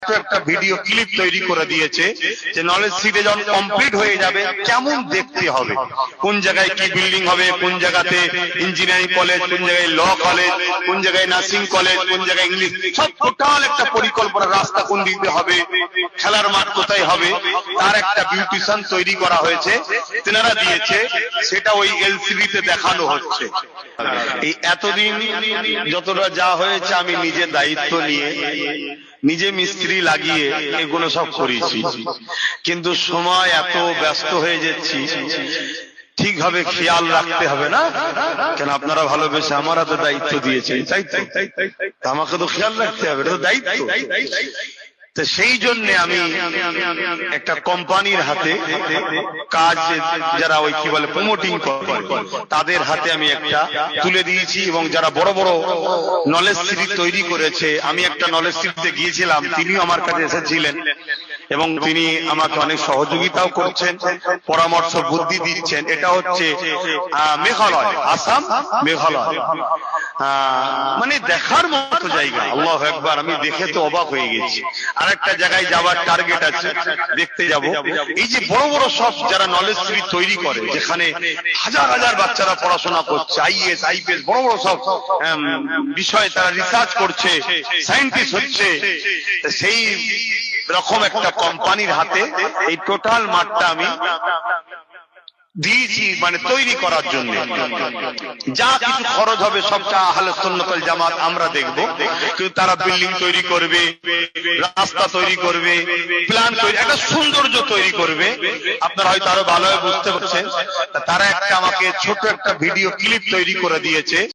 ছোট্ট একটা video clip তৈরি করে দিয়েছে যে নলেজ সিটে যখন কমপ্লিট হয়ে যাবে কেমন দেখতে হবে, কোন জায়গায় কি বিল্ডিং হবে, কোন জায়গাতে ইঞ্জিনিয়ারিং কলেজ, কোন জায়গায় ল কলেজ, কোন জায়গায় নার্সিং কলেজ, কোন জায়গায় ইংলিশ, সব টোটাল একটা পরিকল্পনা, রাস্তা কোন দিক দিয়ে হবে, খেলার মাঠ কোথায় হবে, তার একটা বিউটিশন তৈরি করা হয়েছে, তেনারা দিয়েছে, সেটা ওই এলসিডি তে দেখানো হচ্ছে। এই এতদিন যতটা যা হয়েছে আমি নিজে দায়িত্ব নিয়ে নিজে মিস্ত্রি লাগিয়ে এগুলো সব করেছি, কিন্তু সময় এত ব্যস্ত হয়ে যাচ্ছি, ঠিকভাবে খেয়াল রাখতে হবে না কেন? আপনারা ভালোবেসে আমার হাতে দায়িত্ব দিয়েছেন, তাই তো আমাকে তো খেয়াল রাখতে হবে, এটা তো দায়িত্ব। তো সেই জন্য আমি একটা কোম্পানির হাতে কাজ, যারা ওই কি বলে প্রমোটিং করে, তাদের হাতে আমি একটা তুলে দিয়েছি। এবং যারা বড় বড় নলেজ সিটি তৈরি করেছে, আমি একটা নলেজ সিটিতে গিয়েছিলাম, তিনিও আমার কাছে এসেছিলেন এবং তিনি আমাকে অনেক সহযোগিতাও করছেন, পরামর্শ বুদ্ধি দিচ্ছেন। এটা হচ্ছে মেঘালয়, আসাম মেঘালয়, মানে দেখার মতো জায়গা। আল্লাহু আকবার, আমি দেখে তো অবাক হয়ে গেছি। আর একটা জায়গায় যাওয়ার টার্গেট আছে, দেখতে যাব। এই যে বড় বড় সব যারা নলেজ সিটি তৈরি করে, যেখানে হাজার হাজার বাচ্চারা পড়াশোনা করছে, আইএস আইপিএস বড় বড় সব বিষয়ে তারা রিসার্চ করছে, সায়েন্টিস্ট হচ্ছে, সেই রকম একটা কোম্পানির হাতে এই টোটাল মাঠটা আমি দিয়েছি, মানে তৈরি করার জন্য। যা কিছু খরচ হবে সবটা আহলে সুন্নাত ওয়াল জামাত আমরা দেখব, কিন্তু তারা বিল্ডিং তৈরি করবে, রাস্তা তৈরি করবে, প্ল্যান তৈরি, একটা সৌন্দর্য তৈরি করবে। আপনারা হয়তো আরো ভালোভাবে বুঝতে পারছেন। তারা একটা আমাকে ছোট একটা ভিডিও ক্লিপ তৈরি করে দিয়েছে।